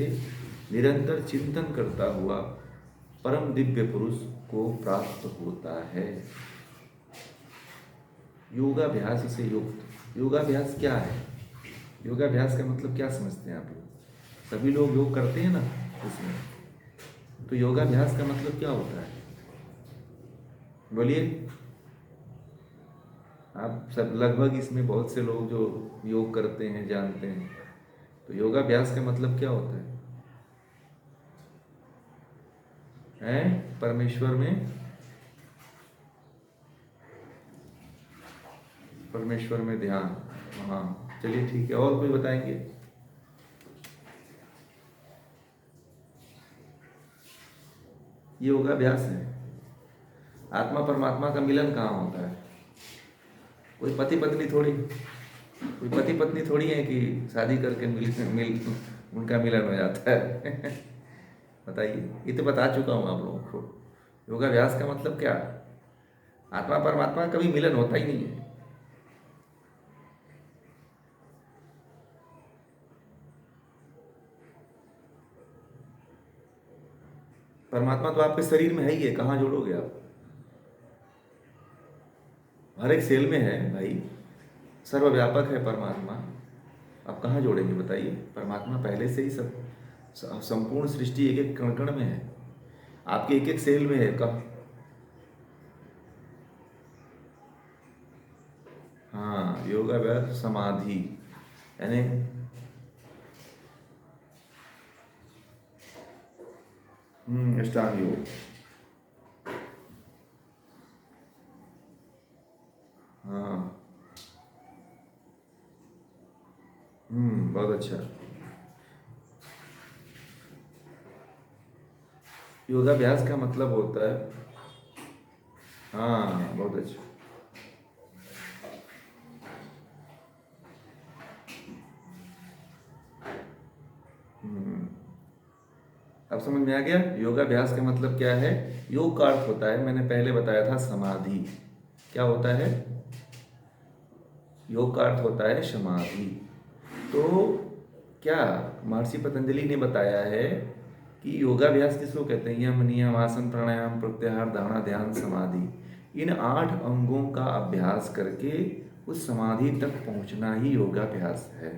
निरंतर चिंतन करता हुआ परम दिव्य पुरुष को प्राप्त होता है। योगाभ्यास से युक्त, योगाभ्यास क्या है? योगाभ्यास का मतलब क्या समझते हैं आप लोग? सभी लोग योग करते हैं ना इसमें, तो योगाभ्यास का मतलब क्या होता है? बोलिए। आप सब लगभग इसमें बहुत से लोग जो योग करते हैं जानते हैं, तो योगाभ्यास का मतलब क्या होता है? परमेश्वर में, परमेश्वर में ध्यान। हाँ, चलिए ठीक है, और कोई बताएंगे? ये योगाभ्यास है। आत्मा परमात्मा का मिलन कहाँ होता है? कोई पति पत्नी थोड़ी है कि शादी करके मिल उनका मिलन हो जाता है। बताइए, ये तो बता चुका हूँ आप लोगों को। योगाभ्यास का मतलब क्या? आत्मा परमात्मा का कभी मिलन होता ही नहीं है। परमात्मा तो आपके शरीर में है ही है, कहाँ जोड़ोगे आप? हर एक सेल में है भाई, सर्वव्यापक है परमात्मा। आप कहाँ जोड़ेंगे बताइए? परमात्मा पहले से ही सब संपूर्ण सृष्टि एक एक कण कण में है, आपके एक एक सेल में है। कहाँ? हाँ, योगाभ्यास समाधि यानी अष्टांग योग। हाँ, बहुत अच्छा। योगाभ्यास का मतलब होता है, हाँ बहुत अच्छा। अब समझ में आ गया योगाभ्यास का मतलब क्या है? योग का अर्थ होता है, मैंने पहले बताया था, समाधि। क्या होता है? योग का अर्थ होता है समाधि। तो क्या महर्षि पतंजलि ने बताया है कि योगाभ्यास किसको कहते हैं? यम नियम आसन प्राणायाम प्रत्याहार धारणा ध्यान समाधि, इन 8 अंगों का अभ्यास करके उस समाधि तक पहुंचना ही योगाभ्यास है।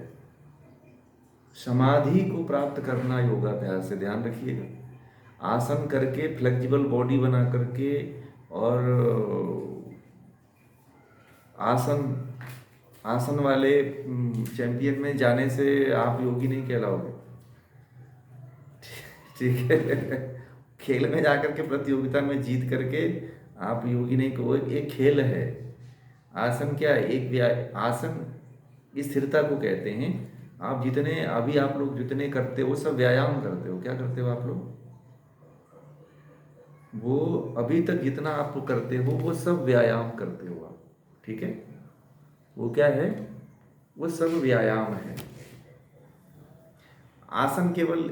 समाधि को प्राप्त करना योगाभ्यास से, ध्यान रखिएगा। आसन करके फ्लेक्सिबल बॉडी बना करके और आसन वाले चैंपियन में जाने से आप योगी नहीं कहलाओगे। ठीक है, खेल में जाकर के प्रतियोगिता में जीत करके आप योगी नहीं कहो। एक खेल है। आसन क्या है? आसन स्थिरता को कहते हैं। आप जितने अभी आप लोग जितने करते हो सब व्यायाम करते हो। क्या करते हो आप लोग? वो अभी तक जितना आप करते हो वो सब व्यायाम करते हो आप। ठीक है, वो क्या है? वो सब व्यायाम है। आसन केवल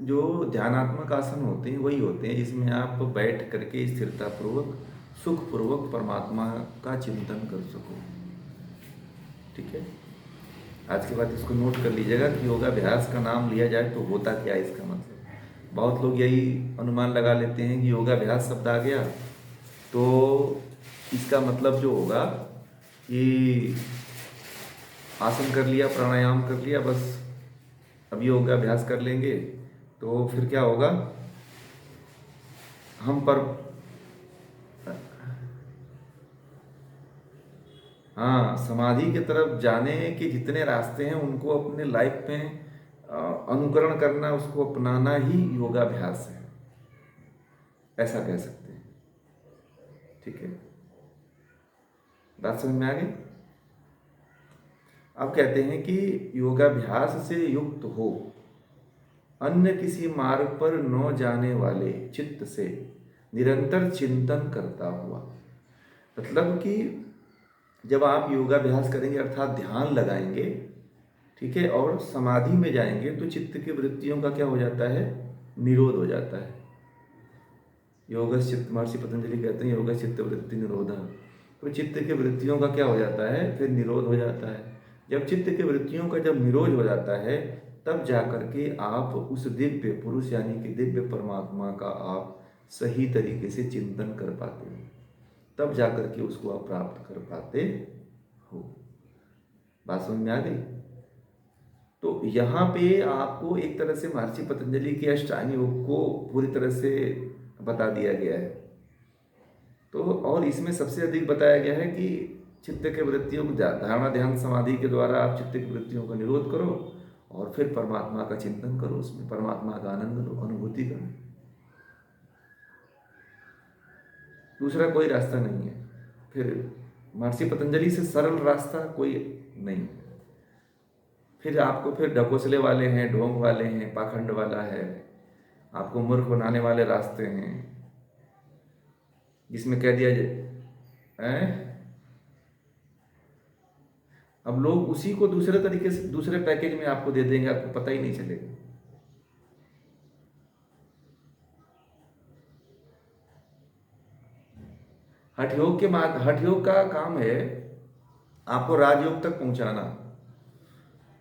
जो ध्यानात्मक आसन होते हैं वही होते हैं जिसमें आप बैठ करके स्थिरता पूर्वक सुख पूर्वक परमात्मा का चिंतन कर सको। ठीक है, आज के बाद इसको नोट कर लीजिएगा कि योगाभ्यास का नाम लिया जाए तो होता क्या है इसका मतलब। बहुत लोग यही अनुमान लगा लेते हैं कि योगाभ्यास शब्द आ गया तो इसका मतलब जो होगा कि आसन कर लिया, प्राणायाम कर लिया, बस अब योगाभ्यास कर लेंगे तो फिर क्या होगा? हम पर हाँ, समाधि की तरफ जाने के जितने रास्ते हैं उनको अपने लाइफ में अनुकरण करना, उसको अपनाना ही योगाभ्यास है, ऐसा कह सकते हैं। ठीक है, बात समझ में आ गई। अब कहते हैं कि योगाभ्यास से युक्त हो, अन्य किसी मार्ग पर न जाने वाले चित्त से निरंतर चिंतन करता हुआ। मतलब कि जब आप योगाभ्यास करेंगे अर्थात ध्यान लगाएंगे, ठीक है, और समाधि में जाएंगे तो चित्त की वृत्तियों का क्या हो जाता है, निरोध हो जाता है। योगस्य चित्त, महर्षि पतंजलि कहते हैं योगस्य चित्त वृत्ति निरोध। तो चित्त के वृत्तियों का क्या हो जाता है, फिर निरोध हो जाता है। जब चित्त के वृत्तियों का जब निरोध हो जाता है तब जाकर के आप उस दिव्य पुरुष यानी कि दिव्य परमात्मा का आप सही तरीके से चिंतन कर पाते हो, तब जाकर के उसको आप प्राप्त कर पाते हो। बात समझ में आ गई। तो यहाँ पे आपको एक तरह से महर्षि पतंजलि के अष्टांग योग को पूरी तरह से बता दिया गया है। तो और इसमें सबसे अधिक बताया गया है कि चित्त के वृत्तियों को धारणा ध्यान समाधि के द्वारा आप चित्त की वृत्तियों का निरोध करो और फिर परमात्मा का चिंतन करो, उसमें परमात्मा का आनंद लो, अनुभूति करो। दूसरा कोई रास्ता नहीं है। फिर महर्षि पतंजलि से सरल रास्ता कोई नहीं। फिर आपको फिर ढकोसले वाले हैं, ढोंग वाले हैं, पाखंड वाला है, आपको मूर्ख बनाने वाले रास्ते हैं, जिसमें कह दिया जाए अब लोग उसी को दूसरे तरीके से दूसरे पैकेज में आपको दे देंगे, आपको पता ही नहीं चलेगा। हठयोग का काम है आपको राजयोग तक पहुंचाना।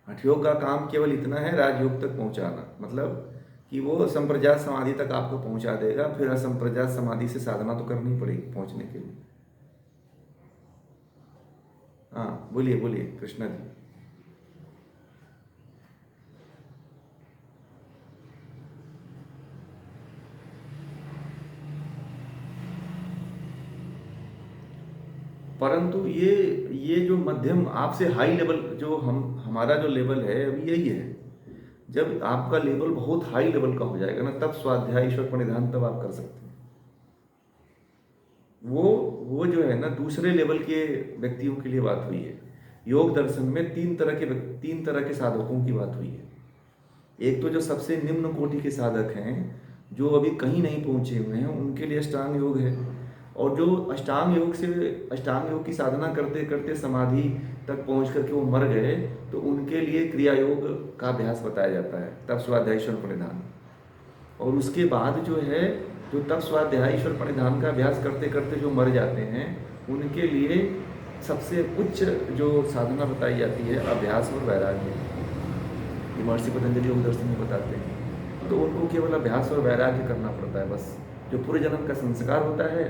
हठयोग का काम केवल इतना है, राजयोग तक पहुंचाना, मतलब कि वो संप्रजात समाधि तक आपको पहुंचा देगा। फिर असंप्रजात समाधि से साधना तो करनी पड़ेगी पहुंचने के लिए। हाँ बोलिए बोलिए कृष्णा जी। परंतु ये जो मध्यम आपसे हाई लेवल जो हमारा जो लेवल है अभी यही है। जब आपका लेवल बहुत हाई लेवल का हो जाएगा ना, तब स्वाध्याय ईश्वर प्रणिधान तब आप कर सकते हैं। वो जो है ना दूसरे लेवल के व्यक्तियों के लिए बात हुई है। योग दर्शन में तीन तरह के साधकों की बात हुई है। एक तो जो सबसे निम्न कोटि के साधक हैं, जो अभी कहीं नहीं पहुंचे हुए हैं, उनके लिए अष्टांग योग है। और जो अष्टांग योग की साधना करते करते समाधि तक पहुंच करके वो मर गए, तो उनके लिए क्रिया योग का अभ्यास बताया जाता है, तप स्वाध्याय ईश्वर प्रणिधान। और उसके बाद जो है, जो तप स्वाध्याय ईश्वर प्रणिधान का अभ्यास करते करते जो मर जाते हैं, उनके लिए सबसे उच्च जो साधना बताई जाती है अभ्यास और वैराग्य। ये महर्षि पतंजलि योग दर्शन में बताते हैं। तो उनको केवल अभ्यास और वैराग्य करना पड़ता है बस। जो पूरे जन्म का संस्कार होता है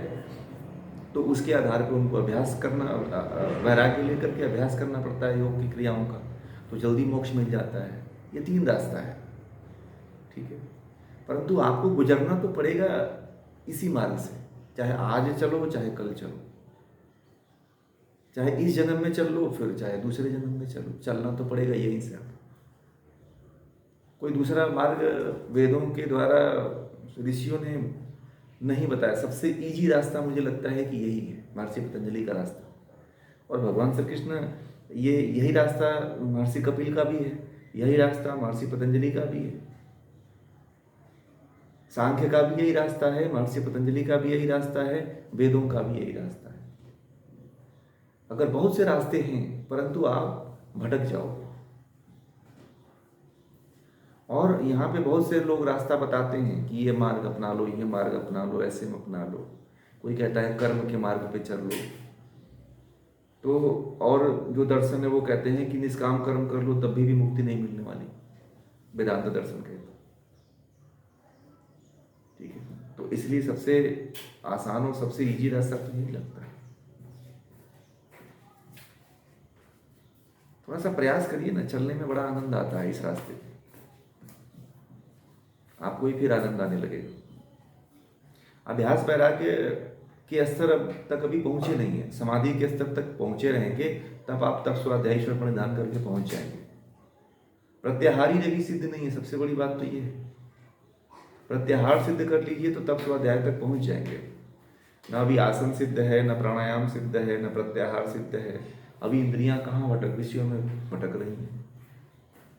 तो उसके आधार पर उनको अभ्यास करना, वैराग्य लेकर के अभ्यास करना पड़ता है योग की क्रियाओं का, तो जल्दी मोक्ष मिल जाता है। ये तीन रास्ता है, ठीक है। परंतु आपको गुजरना तो पड़ेगा इसी मार्ग से, चाहे आज चलो चाहे कल चलो, चाहे इस जन्म में चल लो फिर चाहे दूसरे जन्म में चलो, चलना तो पड़ेगा यहीं से। आप कोई दूसरा मार्ग वेदों के द्वारा ऋषियों ने नहीं बताया। सबसे इजी रास्ता मुझे लगता है कि यही है, महर्षि पतंजलि का रास्ता। और भगवान श्री कृष्ण यही रास्ता महर्षि कपिल का भी है, यही रास्ता महर्षि पतंजलि का भी है, सांख्य का भी यही रास्ता है, महर्षि पतंजलि का भी यही रास्ता है, वेदों का भी यही रास्ता है। अगर बहुत से रास्ते हैं परंतु आप भटक जाओ। और यहाँ पे बहुत से लोग रास्ता बताते हैं कि ये मार्ग अपना लो, ये मार्ग अपना लो, ऐसे में अपना लो। कोई कहता है कर्म के मार्ग पे चल लो। तो और जो दर्शन है वो कहते हैं कि निष्काम कर्म कर लो तब भी मुक्ति नहीं मिलने वाली, वेदांत दर्शन कहता है, ठीक है। तो इसलिए सबसे आसान और सबसे इजी रास्ता तो यही लगता है। थोड़ा सा प्रयास करिए ना, चलने में बड़ा आनंद आता है इस रास्ते पे, आपको ही फिर आनंद आने लगेगा। अभ्यास वैराग्य के स्तर अब तक अभी पहुँचे नहीं हैं, समाधि के स्तर तक पहुँचे रहेंगे, तब आप तब स्वाध्याय ईश्वर प्रणिधान करके पहुँच जाएंगे। प्रत्याहार ही अभी सिद्ध नहीं है, सबसे बड़ी बात तो ये है। प्रत्याहार सिद्ध कर लीजिए तो तब स्वाध्याय तक पहुँच जाएंगे। न अभी आसन सिद्ध है, न प्राणायाम सिद्ध है, न प्रत्याहार सिद्ध है। अभी इंद्रियां कहाँ विषयों में भटक रही हैं,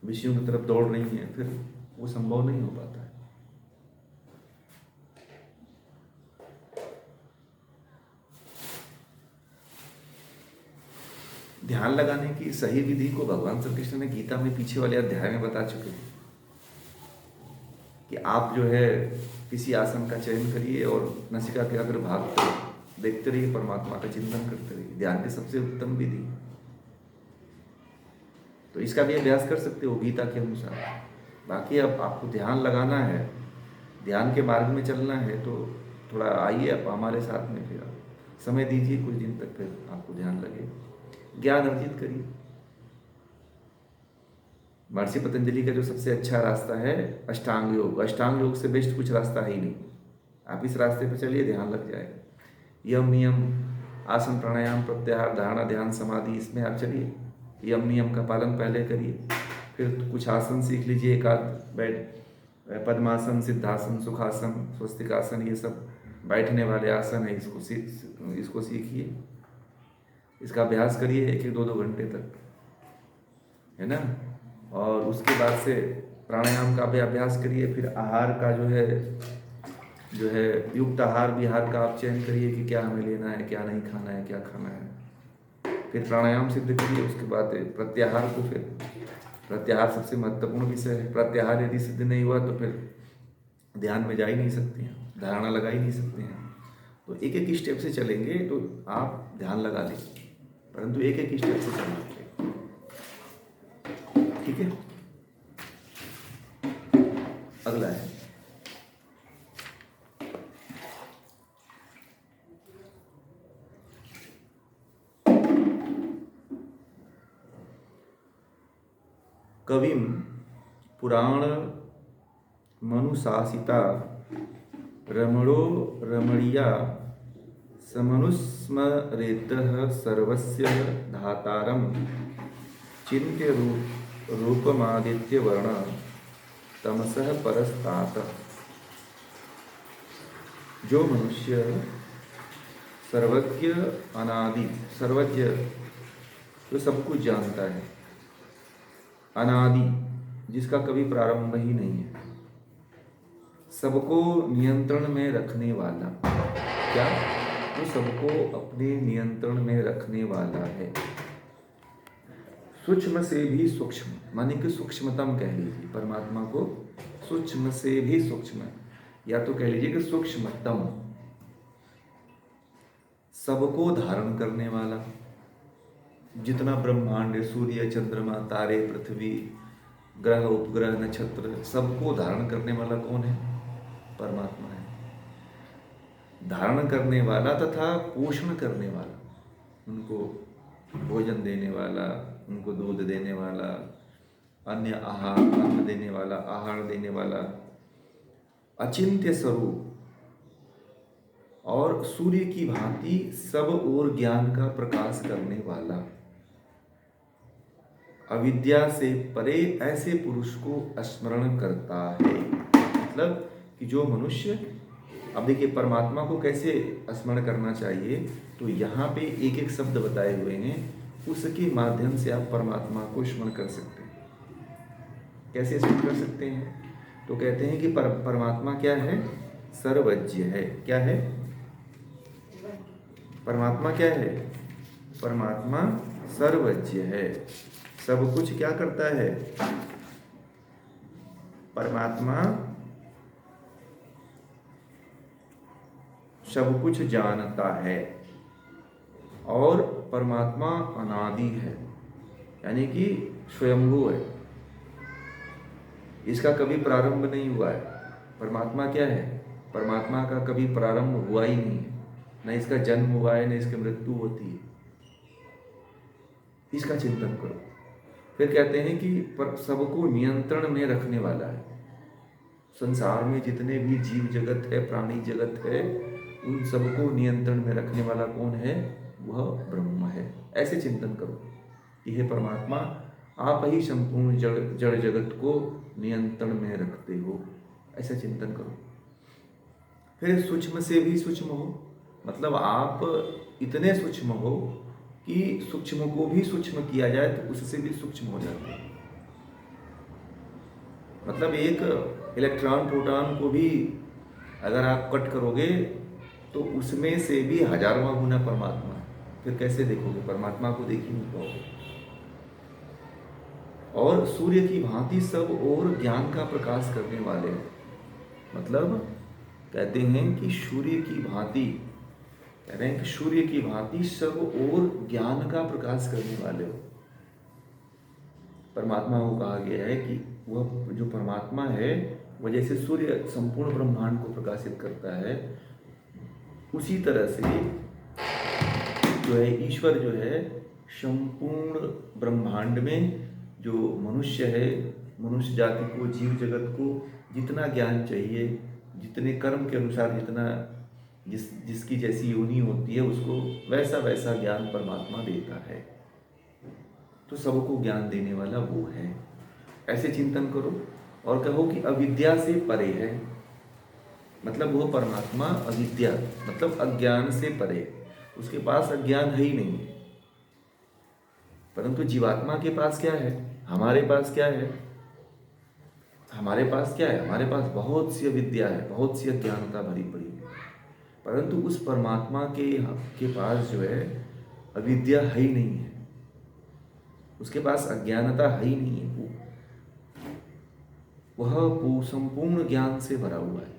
विषयों की तरफ दौड़ रही हैं, फिर वो संभव नहीं हो पाता है। ध्यान लगाने की सही विधि को भगवान श्री कृष्ण ने गीता में पीछे वाले अध्याय में बता चुके हैं कि आप जो है किसी आसन का चयन करिए और नासिका के अग्रभाग को देखते रहिए, परमात्मा का चिंतन करते रहिए। ध्यान की सबसे उत्तम विधि, तो इसका भी अभ्यास कर सकते हो गीता के अनुसार। बाकी अब आपको ध्यान लगाना है, ध्यान के मार्ग में चलना है, तो थोड़ा आइए आप हमारे साथ में, फिर समय दीजिए कुछ दिन तक, फिर आपको ध्यान लगे, ज्ञान अर्जित करिए। महर्षि पतंजलि का जो सबसे अच्छा रास्ता है अष्टांग योग, अष्टांग योग से बेस्ट कुछ रास्ता है ही नहीं। आप इस रास्ते पे चलिए, ध्यान लग जाएगा। यम नियम, आसन प्राणायाम प्रत्याहार धारणा ध्यान समाधि, इसमें आप चलिए, यम नियम का पालन पहले करिए, फिर कुछ आसन सीख लीजिए, एक आध बैठ पद्मासन, सिद्धासन, सुखासन, स्वस्तिकासन, ये सब बैठने वाले आसन है, इसको सीखिए, इसका अभ्यास करिए 1-2 घंटे तक, है ना। और उसके बाद से प्राणायाम का भी अभ्यास करिए। फिर आहार का जो है युक्त आहार विहार का आप चयन करिए कि क्या हमें लेना है, क्या नहीं खाना है, क्या खाना है। फिर प्राणायाम सिद्ध करिए, उसके बाद प्रत्याहार को, फिर प्रत्याहार सबसे महत्वपूर्ण विषय है। प्रत्याहार यदि सिद्ध नहीं हुआ तो फिर ध्यान में जा ही नहीं सकते हैं, धारणा लगा ही नहीं सकते हैं। तो एक एक स्टेप से चलेंगे तो आप ध्यान लगा लेंगे, परंतु एक एक स्टेप से चलेंगे, ठीक है। अगला है कविम पुराण मनुशासिता रमणो रमणीया समनुस्मरेतः सर्वस्य धातारं चिन्त्य रूपमादित्य वर्ण तमसः परस्तात। जो मनुष्य सर्वज्ञ अनादि, सर्वज्ञ जो सब कुछ जानता है, अनादि जिसका कभी प्रारंभ ही नहीं है, सबको नियंत्रण में रखने वाला, क्या वो सबको अपने नियंत्रण में रखने वाला है। सूक्ष्म से भी सूक्ष्म, माने कि सूक्ष्मतम कह लीजिए परमात्मा को, सूक्ष्म से भी सूक्ष्म, या तो कह लीजिए कि सूक्ष्मतम, सबको धारण करने वाला। जितना ब्रह्मांड, सूर्य चंद्रमा तारे पृथ्वी ग्रह उपग्रह नक्षत्र, सबको धारण करने वाला कौन है? परमात्मा है। धारण करने वाला तथा पोषण करने वाला, उनको भोजन देने वाला, उनको दूध देने वाला, अन्य आहार, अन्न देने वाला, आहार देने वाला, अचिंत्य स्वरूप और सूर्य की भांति सब ओर ज्ञान का प्रकाश करने वाला, अविद्या से परे ऐसे पुरुष को स्मरण करता है। मतलब कि जो मनुष्य, अब देखिए परमात्मा को कैसे स्मरण करना चाहिए, तो यहाँ पे एक एक शब्द बताए हुए हैं, उसके माध्यम से आप परमात्मा को स्मरण कर सकते हैं। कैसे स्मरण कर सकते हैं? तो कहते हैं कि परमात्मा क्या है? सर्वज्ञ है। क्या है? परमात्मा क्या है? परमात्मा सर्वज्ञ है, सब कुछ क्या करता है? परमात्मा सब कुछ जानता है, और परमात्मा अनादि है, यानी कि स्वयंभू है, इसका कभी प्रारंभ नहीं हुआ है। परमात्मा क्या है? परमात्मा का कभी प्रारंभ हुआ ही नहीं है, न इसका जन्म हुआ है, न इसकी मृत्यु होती है। इसका चिंतन करो। फिर कहते हैं कि सबको नियंत्रण में रखने वाला है। संसार में जितने भी जीव जगत है, प्राणी जगत है, उन सबको नियंत्रण में रखने वाला कौन है? वह ब्रह्म है। ऐसे चिंतन करो कि हे परमात्मा, आप ही संपूर्ण जड़ जगत को नियंत्रण में रखते हो। ऐसा चिंतन करो। फिर सूक्ष्म से भी सूक्ष्म हो, मतलब आप इतने सूक्ष्म हो कि सूक्ष्म को भी सूक्ष्म किया जाए तो उससे भी सूक्ष्म हो जाते हैं। मतलब एक इलेक्ट्रॉन प्रोटॉन को भी अगर आप कट करोगे तो उसमें से भी हजारवां गुना परमात्मा है। फिर कैसे देखोगे? परमात्मा को देख ही नहीं पाओगे। और सूर्य की भांति सब और ज्ञान का प्रकाश करने वाले हैं। मतलब कहते हैं कि सूर्य की भांति, कह रहे हैं कि सूर्य की भांति सब और ज्ञान का प्रकाश करने वाले हो। परमात्मा को कहा गया है कि वह जो परमात्मा है वह जैसे सूर्य संपूर्ण ब्रह्मांड को प्रकाशित करता है, उसी तरह से जो है ईश्वर जो है संपूर्ण ब्रह्मांड में जो मनुष्य है, मनुष्य जाति को, जीव जगत को जितना ज्ञान चाहिए, जितने कर्म के अनुसार जितना जिसकी जैसी योनि होती है उसको वैसा वैसा ज्ञान परमात्मा देता है। तो सबको ज्ञान देने वाला वो है। ऐसे चिंतन करो और कहो कि अविद्या से परे है। मतलब वो परमात्मा अविद्या मतलब अज्ञान से परे, उसके पास अज्ञान है ही नहीं। परंतु जीवात्मा के पास क्या है? हमारे पास क्या है? हमारे पास क्या है? हमारे पास बहुत सी अविद्या है, बहुत सी अज्ञानता भरी पड़ी है। परंतु उस परमात्मा के पास जो है अविद्या है ही नहीं है, उसके पास अज्ञानता है ही नहीं है। वह संपूर्ण ज्ञान से भरा हुआ है।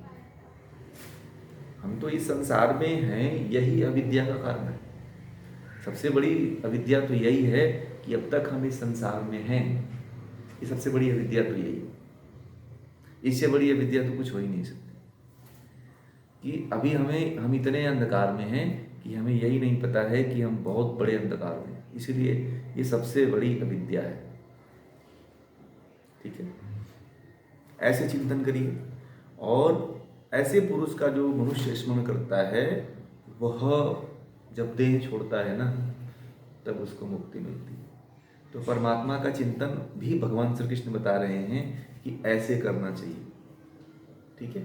हम तो इस संसार में हैं, यही अविद्या का कारण है। सबसे बड़ी अविद्या तो यही है कि अब तक हम इस संसार में हैं। ये सबसे बड़ी अविद्या तो यही है। इससे बड़ी अविद्या तो कुछ हो ही नहीं सकती कि अभी हम इतने अंधकार में हैं कि हमें यही नहीं पता है कि हम बहुत बड़े अंधकार में हैं। इसलिए ये सबसे बड़ी अविद्या है। ठीक है, ऐसे चिंतन करिए। और ऐसे पुरुष का जो मनुष्य स्मरण करता है वह जब देह छोड़ता है ना तब उसको मुक्ति मिलती है। तो परमात्मा का चिंतन भी भगवान श्री कृष्ण बता रहे हैं कि ऐसे करना चाहिए। ठीक है,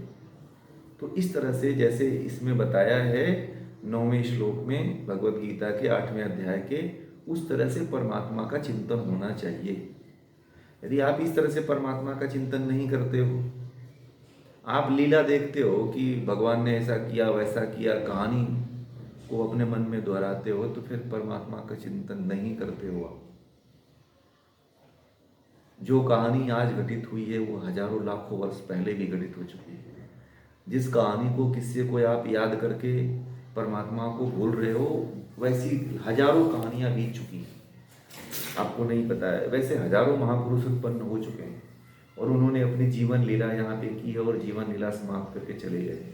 तो इस तरह से जैसे इसमें बताया है 9वें श्लोक में भगवत गीता के 8वें अध्याय के, उस तरह से परमात्मा का चिंतन होना चाहिए। यदि आप इस तरह से परमात्मा का चिंतन नहीं करते हो, आप लीला देखते हो कि भगवान ने ऐसा किया वैसा किया, कहानी को अपने मन में दोहराते हो, तो फिर परमात्मा का चिंतन नहीं करते हो आप। जो कहानी आज घटित हुई है वो हजारों लाखों वर्ष पहले भी घटित हो चुकी है। जिस कहानी को, किस्से को आप याद करके परमात्मा को भूल रहे हो, वैसी हजारों कहानियां बीत चुकी हैं, आपको नहीं पता है। वैसे हजारों महापुरुष उत्पन्न हो चुके हैं और उन्होंने अपनी जीवन लीला यहाँ पे की और जीवन लीला समाप्त करके चले गए।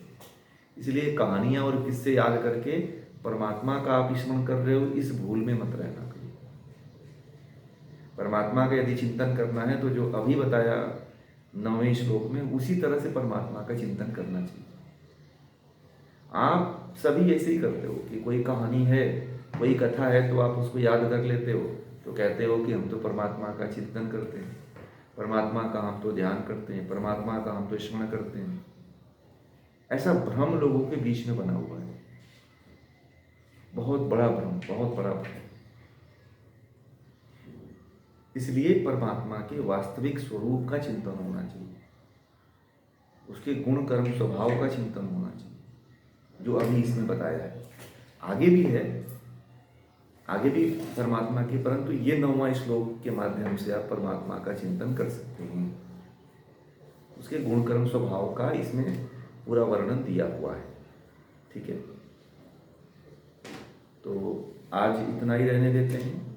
इसलिए कहानियाँ और किस्से याद करके परमात्मा का आप स्मरण कर रहे हो, इस भूल में मत रहना कभी। परमात्मा का यदि चिंतन करना है तो जो अभी बताया 9वें श्लोक में, उसी तरह से परमात्मा का चिंतन करना चाहिए। आप सभी ऐसे ही करते हो कि कोई कहानी है, कोई कथा है तो आप उसको याद कर लेते हो, तो कहते हो कि हम तो परमात्मा का चिंतन करते हैं, परमात्मा का हम तो ध्यान करते हैं, परमात्मा का हम तो स्मरण करते हैं। ऐसा भ्रम लोगों के बीच में बना हुआ है, बहुत बड़ा भ्रम, बहुत बड़ा भ्रम। इसलिए परमात्मा के वास्तविक स्वरूप का चिंतन होना चाहिए, उसके गुण कर्म स्वभाव का चिंतन होना चाहिए, जो अभी इसमें बताया है। आगे भी है, आगे भी परमात्मा के, परंतु ये 9वां श्लोक के माध्यम से आप परमात्मा का चिंतन कर सकते हैं। उसके गुण कर्म स्वभाव का इसमें पूरा वर्णन दिया हुआ है। ठीक है, तो आज इतना ही रहने देते हैं।